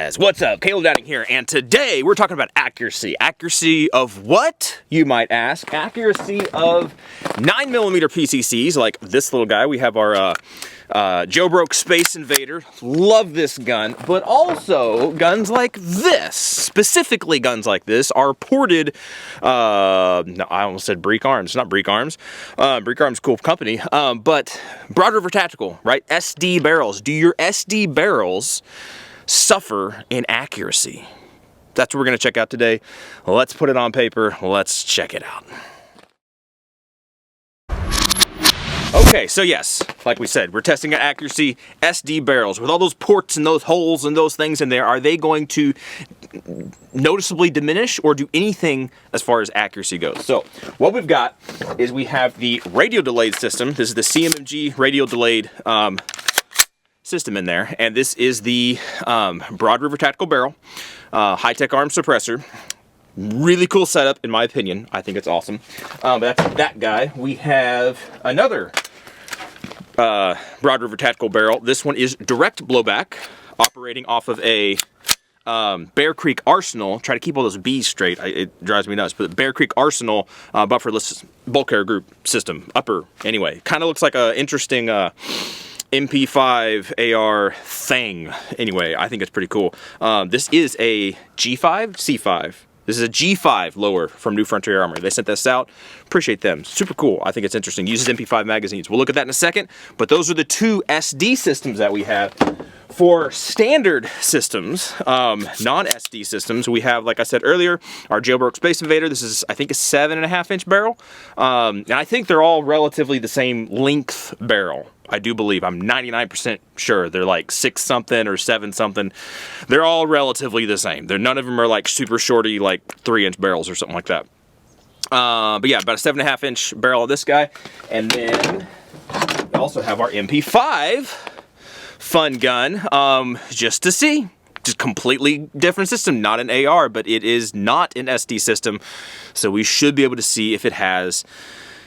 guys, what's up? Caleb Downing here, and today we're talking about accuracy. Accuracy of what, you might ask? Accuracy of 9mm PCCs, like this little guy. We have our jailbroke Space Invader. Love this gun, but also guns like this. Specifically guns like this are ported, no, I almost said Break Arms, not Break Arms. Break Arms, cool company, but Broad River Tactical, right? SD barrels. Do your SD barrels suffer in accuracy? That's what we're going to check out today. Let's put it on paper. Let's check it out. Okay, so yes, like we said, we're testing at accuracy. SD barrels with all those ports and those holes and those things in there, are they going to noticeably diminish or do anything as far as accuracy goes? So what we've got is we have the radio delayed system. This is the CMMG radio delayed system in there, and this is the Broad River Tactical barrel, high-tech arm suppressor. Really cool setup, in my opinion. I think it's awesome. But that's that guy. We have another Broad River Tactical barrel. This one is direct blowback, operating off of a Bear Creek Arsenal. Try to keep all those B's straight. It drives me nuts. But Bear Creek Arsenal bufferless bulk carrier group system. Upper, anyway. Kind of looks like an interesting MP5 AR thing. Anyway, I think it's pretty cool. This is a G5, C5. This is a G5 lower from New Frontier Armory. They sent this out. Appreciate them. Super cool. I think it's interesting. Uses MP5 magazines. We'll look at that in a second. But those are the two SD systems that we have. For standard systems, non-SD systems, we have, like I said earlier, our jailbroke Space Invader. This is, I think, a 7.5-inch barrel. And I think they're all relatively the same length barrel. I do believe. I'm 99% sure. They're like 6-something or 7-something. They're all relatively the same. None of them are like super shorty, like 3-inch barrels or something like that. But yeah, about a 7.5-inch barrel of this guy. And then we also have our MP5 fun gun, just to see. Just completely different system, not an AR, but it is not an SD system. So we should be able to see if it has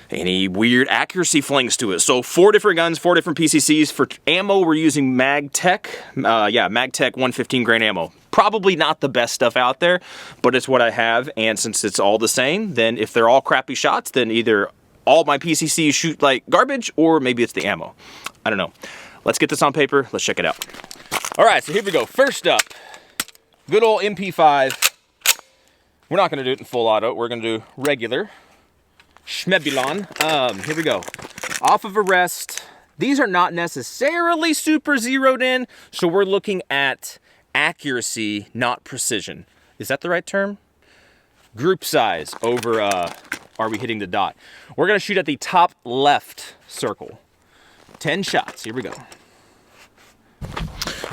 any weird accuracy flings to it. So 4 different guns, 4 different PCCs. For ammo, we're using Magtec. Magtec 115 grain ammo. Probably not the best stuff out there, but it's what I have. And since it's all the same, then if they're all crappy shots, then either all my PCCs shoot like garbage, or maybe it's the ammo. I don't know. Let's get this on paper. Let's check it out. All right, so here we go. First up, good old MP5. We're not going to do it in full auto. We're going to do regular. Schmebulon. Here we go. Off of arrest. These are not necessarily super zeroed in, so we're looking at accuracy, not precision. Is that the right term? Group size over, are we hitting the dot? We're going to shoot at the top left circle. 10 shots. Here we go.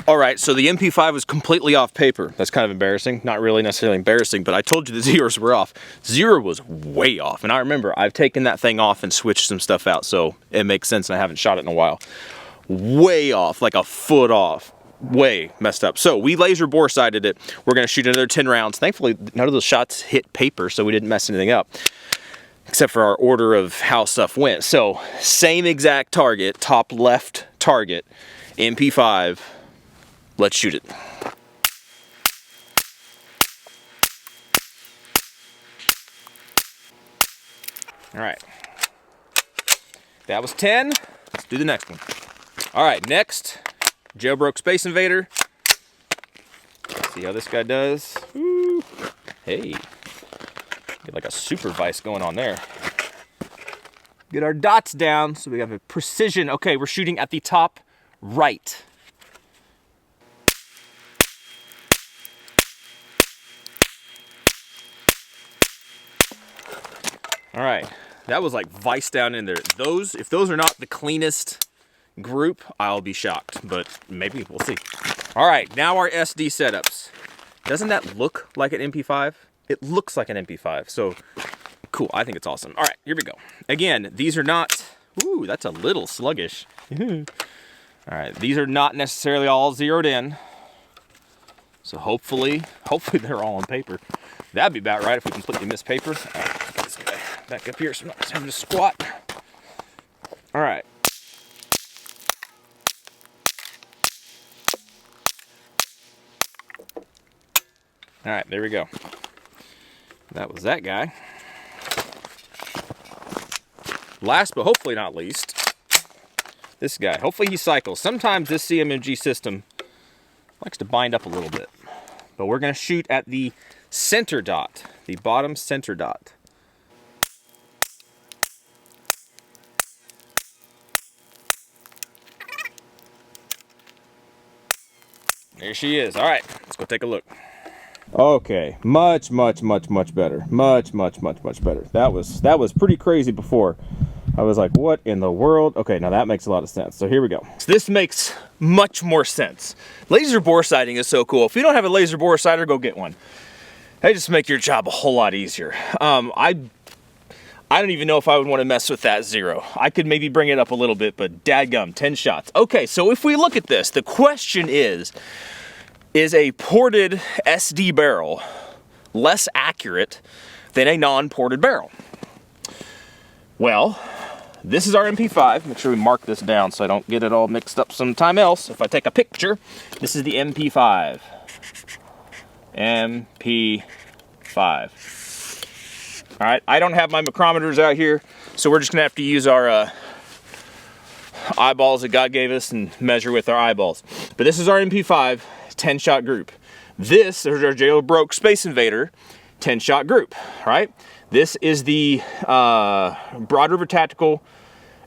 All right, so the MP5 was completely off paper. That's kind of embarrassing. Not really necessarily embarrassing, but I told you the zeros were off. Zero was way off. And I remember I've taken that thing off and switched some stuff out, so it makes sense, and I haven't shot it in a while. Way off, like a foot off. Way messed up. So we laser bore sighted it. We're going to shoot another 10 rounds. Thankfully, none of those shots hit paper, so we didn't mess anything up, except for our order of how stuff went. So same exact target, top left target, MP5. Let's shoot it. All right. That was 10. Let's do the next one. All right, next, jailbroke Space Invader. Let's see how this guy does. Ooh. Hey. Get like a super vise going on there. Get our dots down so we have a precision. Okay, we're shooting at the top right. All right, that was like vice down in there. If those are not the cleanest group, I'll be shocked, but maybe we'll see. All right, now our SD setups. Doesn't that look like an MP5? It looks like an MP5, so cool. I think it's awesome. All right, here we go. Again, these are not, ooh, that's a little sluggish. All right, these are not necessarily all zeroed in. So hopefully they're all on paper. That'd be about right if we completely miss paper. All right, get this guy back up here so I'm not having to squat. All right. All right, there we go. That was that guy. Last but hopefully not least, this guy. Hopefully he cycles. Sometimes this CMMG system likes to bind up a little bit. But we're going to shoot at the center dot, the bottom center dot. There she is. All right, let's go take a look. Okay, much better. Much better. That was pretty crazy before. I was like, what in the world? Okay, now that makes a lot of sense. So here we go. So this makes much more sense. Laser bore sighting is so cool. If you don't have a laser bore sighter, go get one. They just make your job a whole lot easier. I don't even know if I would want to mess with that 0. I could maybe bring it up a little bit, but dadgum, 10 shots. Okay, so if we look at this, the question is a ported SD barrel less accurate than a non-ported barrel? Well, this is our MP5. Make sure we mark this down so I don't get it all mixed up sometime else. If I take a picture, this is the MP5. MP5. All right, I don't have my micrometers out here, so we're just gonna have to use our eyeballs that God gave us and measure with our eyeballs. But this is our MP5 10-shot group. This is our jailbroke Space Invader 10-shot group, right? This is the Broad River Tactical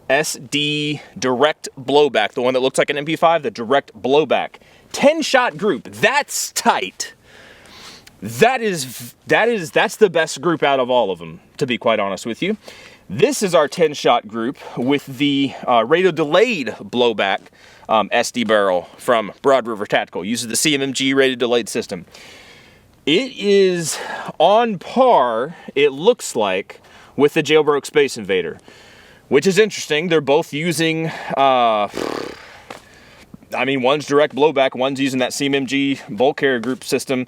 SD direct blowback, the one that looks like an MP5, the direct blowback. 10-shot group, that's tight. That's the best group out of all of them, to be quite honest with you. This is our 10-shot group with the radio delayed blowback SD barrel from Broad River Tactical. Uses the CMMG radio delayed system. It is on par, it looks like, with the jailbroke Space Invader, which is interesting. They're both using, I mean, one's direct blowback, one's using that CMMG bulk carrier group system.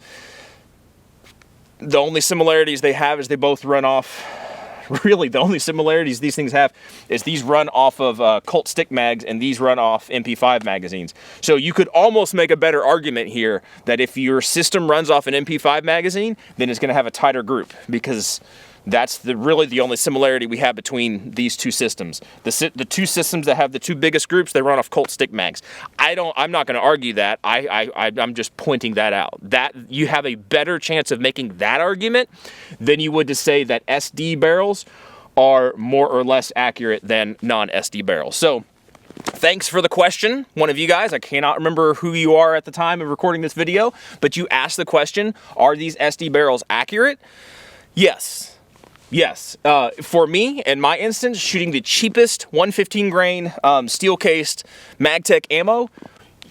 The only similarities they have is they both run off, really the only similarities these things have is these run off of Colt stick mags and these run off MP5 magazines. So you could almost make a better argument here that if your system runs off an MP5 magazine, then it's going to have a tighter group, because that's really the only similarity we have between these two systems. The two systems that have the two biggest groups, they run off Colt stick mags. I'm not going to argue that. I'm just pointing that out. That you have a better chance of making that argument than you would to say that SD barrels are more or less accurate than non-SD barrels. So thanks for the question, one of you guys. I cannot remember who you are at the time of recording this video, but you asked the question, are these SD barrels accurate? Yes. Yes, for me, in my instance, shooting the cheapest 115 grain steel-cased Magtec ammo,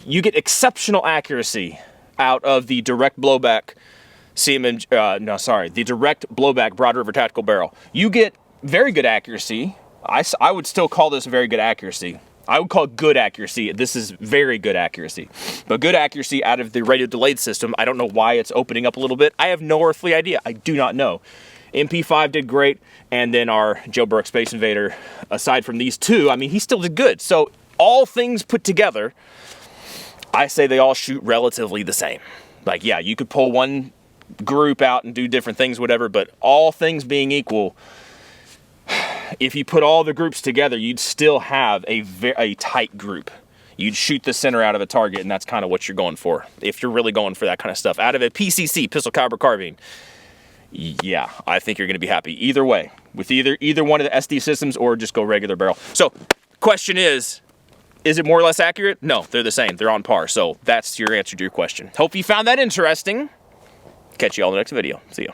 you get exceptional accuracy out of the direct blowback the direct blowback Broad River Tactical barrel. You get very good accuracy. I would still call this very good accuracy. I would call it good accuracy. This is very good accuracy. But good accuracy out of the radio delayed system. I don't know why it's opening up a little bit. I have no earthly idea. I do not know. MP5 did great, and then our jailbroke Space Invader, aside from these two, I mean, he still did good. So all things put together, I say they all shoot relatively the same. Like, yeah, you could pull one group out and do different things, whatever, but all things being equal, if you put all the groups together, you'd still have a tight group. You'd shoot the center out of a target, and that's kind of what you're going for, if you're really going for that kind of stuff. Out of a PCC, pistol caliber carbine, yeah, I think you're going to be happy either way with either one of the SD systems, or just go regular barrel. So, question is it more or less accurate? No, they're the same. They're on par. So that's your answer to your question. Hope you found that interesting. Catch you all in the next video. See ya.